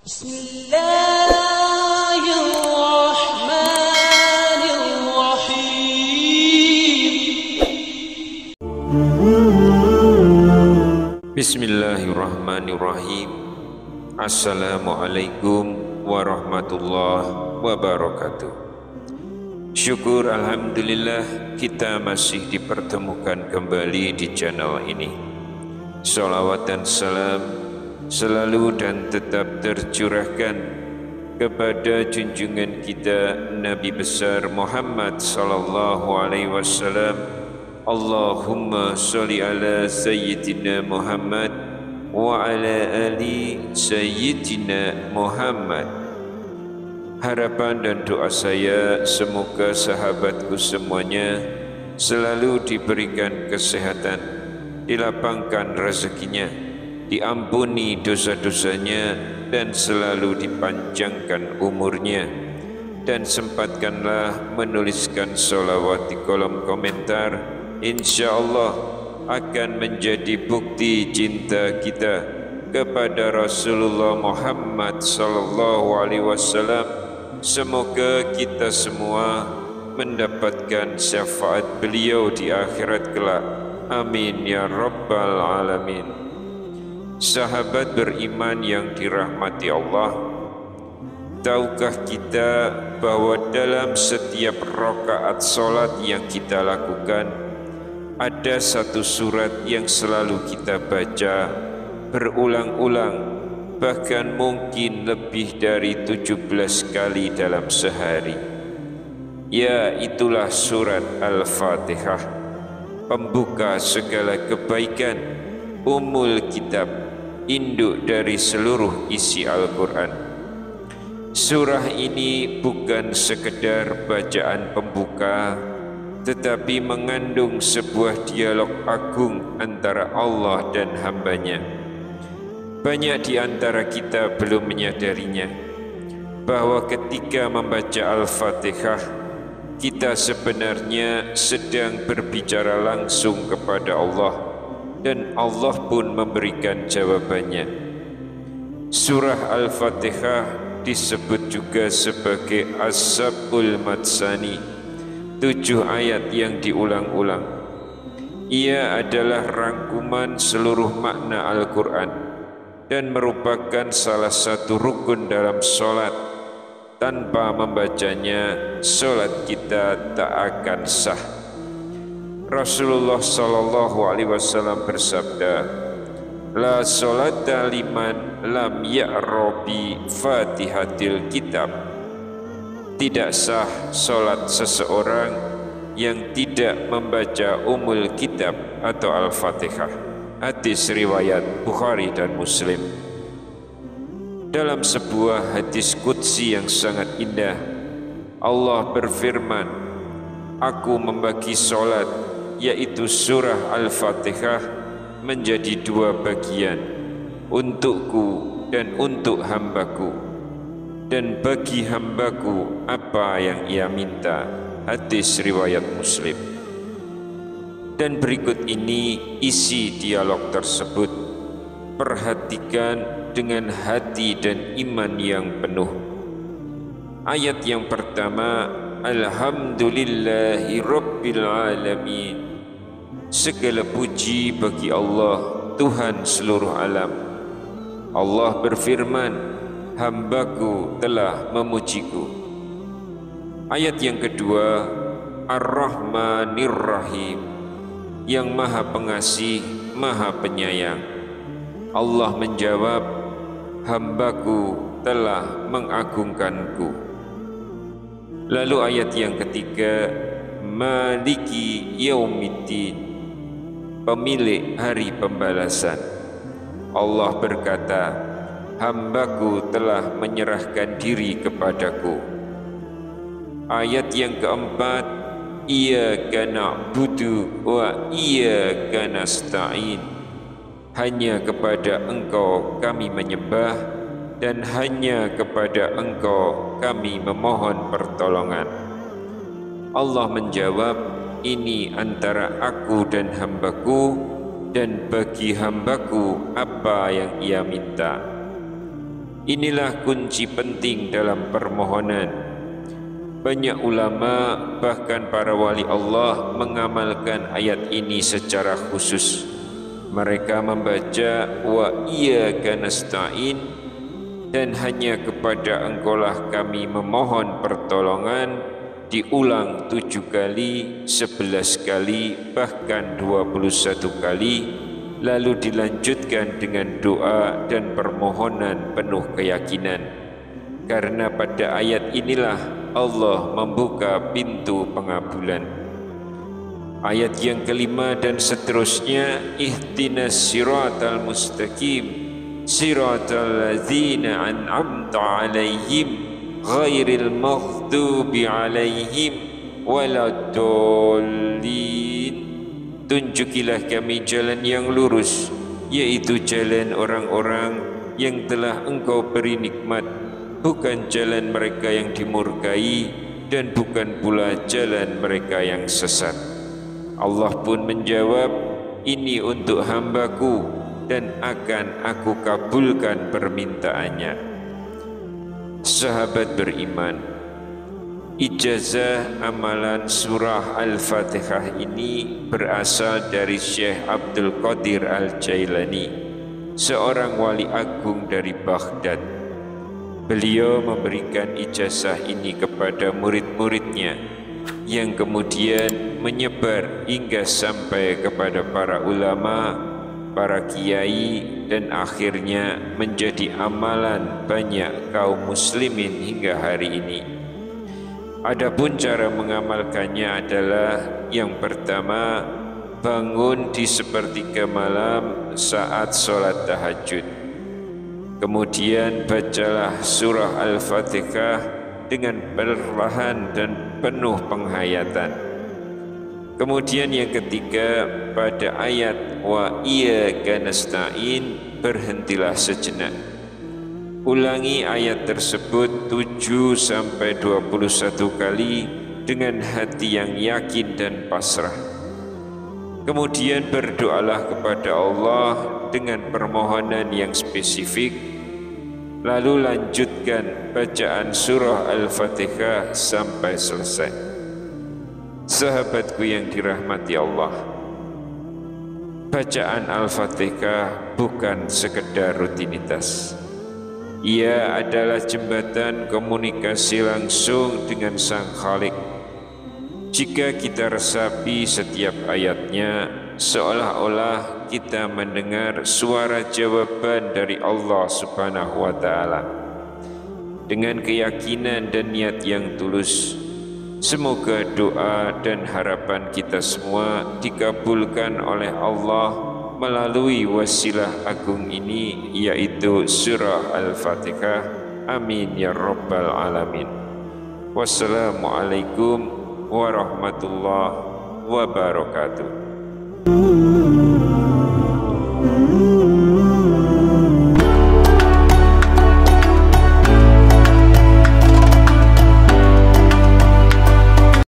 Bismillahirrahmanirrahim. Bismillahirrahmanirrahim. Assalamualaikum warahmatullahi wabarakatuh. Syukur alhamdulillah kita masih dipertemukan kembali di channel ini. Salawat dan salam selalu dan tetap tercurahkan kepada junjungan kita Nabi besar Muhammad sallallahu alaihi wasallam. Allahumma sholli ala sayyidina Muhammad wa ala ali sayyidina Muhammad. Harapan dan doa saya semoga sahabatku semuanya selalu diberikan kesehatan, dilapangkan rezekinya, diampuni dosa-dosanya, dan selalu dipanjangkan umurnya. Dan sempatkanlah menuliskan sholawat di kolom komentar. InsyaAllah akan menjadi bukti cinta kita kepada Rasulullah Muhammad sallallahu alaihi wasallam. Semoga kita semua mendapatkan syafaat beliau di akhirat kelak. Amin ya rabbal alamin. Sahabat beriman yang dirahmati Allah, tahukah kita bahwa dalam setiap rakaat solat yang kita lakukan ada satu surat yang selalu kita baca berulang-ulang, bahkan mungkin lebih dari 17 kali dalam sehari. Ya, itulah surat Al-Fatihah, pembuka segala kebaikan, umul kitab, induk dari seluruh isi Al-Quran. Surah ini bukan sekedar bacaan pembuka, tetapi mengandung sebuah dialog agung antara Allah dan hambanya. Banyak di antara kita belum menyadarinya, bahwa ketika membaca Al-Fatihah, kita sebenarnya sedang berbicara langsung kepada Allah, dan Allah pun memberikan jawabannya. Surah Al-Fatihah disebut juga sebagai As-Sab'ul Matsani, 7 ayat yang diulang-ulang. Ia adalah rangkuman seluruh makna Al-Quran dan merupakan salah satu rukun dalam solat. Tanpa membacanya, solat kita tak akan sah. Rasulullah sallallahu alaihi wasallam bersabda, la solata liman lam ya'ra bi fatihatil kitab. Tidak sah solat seseorang yang tidak membaca umul kitab atau Al-Fatihah. Hadis riwayat Bukhari dan Muslim. Dalam sebuah hadis qudsi yang sangat indah, Allah berfirman, aku membagi solat, yaitu surah Al-Fatihah, menjadi 2 bagian, untukku dan untuk hambaku, dan bagi hambaku apa yang ia minta. Hadis riwayat Muslim. Dan berikut ini isi dialog tersebut. Perhatikan dengan hati dan iman yang penuh. Ayat yang pertama, Alhamdulillahi Rabbil Alamin. Segala puji bagi Allah, Tuhan seluruh alam. Allah berfirman, hambaku telah memujiku. Ayat yang kedua, Ar-Rahmanir Rahim, yang maha pengasih, maha penyayang. Allah menjawab, hambaku telah mengagungkanku. Lalu ayat yang ketiga, Maliki Yaumiddin, pemilik hari pembalasan. Allah berkata, hambaku telah menyerahkan diri kepadaku. Ayat yang keempat, Iyyaka na'budu wa iyyaka nasta'in. Hanya kepada Engkau kami menyembah, dan hanya kepada Engkau kami memohon pertolongan. Allah menjawab, ini antara aku dan hambaku, dan bagi hambaku apa yang ia minta. Inilah kunci penting dalam permohonan. Banyak ulama, bahkan para wali Allah, mengamalkan ayat ini secara khusus. Mereka membaca wa iyyaka nasta'in, dan hanya kepada Engkaulah kami memohon pertolongan, diulang 7 kali, 11 kali, bahkan 21 kali, lalu dilanjutkan dengan doa dan permohonan penuh keyakinan. Karena pada ayat inilah Allah membuka pintu pengabulan. Ayat yang kelima dan seterusnya, ihdinas siratal mustaqim siratal ladzina an'amta alaihim ghairil maghdubi alaihim waladdallin. Tunjukilah kami jalan yang lurus, yaitu jalan orang-orang yang telah Engkau beri nikmat, bukan jalan mereka yang dimurkai dan bukan pula jalan mereka yang sesat. Allah pun menjawab, ini untuk hambaku dan akan aku kabulkan permintaannya. Sahabat beriman, ijazah amalan surah Al-Fatihah ini berasal dari Syekh Abdul Qadir Al-Jailani, seorang wali agung dari Baghdad. Beliau memberikan ijazah ini kepada murid-muridnya, yang kemudian menyebar hingga sampai kepada para ulama, para kiai, dan akhirnya menjadi amalan banyak kaum muslimin hingga hari ini. Adapun cara mengamalkannya adalah, yang pertama, bangun di sepertiga malam saat sholat tahajud. Kemudian bacalah surah Al-Fatihah dengan perlahan dan penuh penghayatan. Kemudian yang ketiga, pada ayat wa iyyaka nasta'in berhentilah sejenak. Ulangi ayat tersebut 7-21 kali dengan hati yang yakin dan pasrah. Kemudian berdoalah kepada Allah dengan permohonan yang spesifik. Lalu lanjutkan bacaan surah Al-Fatihah sampai selesai. Sahabatku yang dirahmati Allah, bacaan Al-Fatihah bukan sekedar rutinitas. Ia adalah jembatan komunikasi langsung dengan Sang Khalik. Jika kita resapi setiap ayatnya, seolah-olah kita mendengar suara jawaban dari Allah Subhanahu wa Ta'ala. Dengan keyakinan dan niat yang tulus, semoga doa dan harapan kita semua dikabulkan oleh Allah melalui wasilah agung ini, yaitu surah Al-Fatihah. Amin ya rabbal alamin. Wassalamualaikum warahmatullahi wabarakatuh.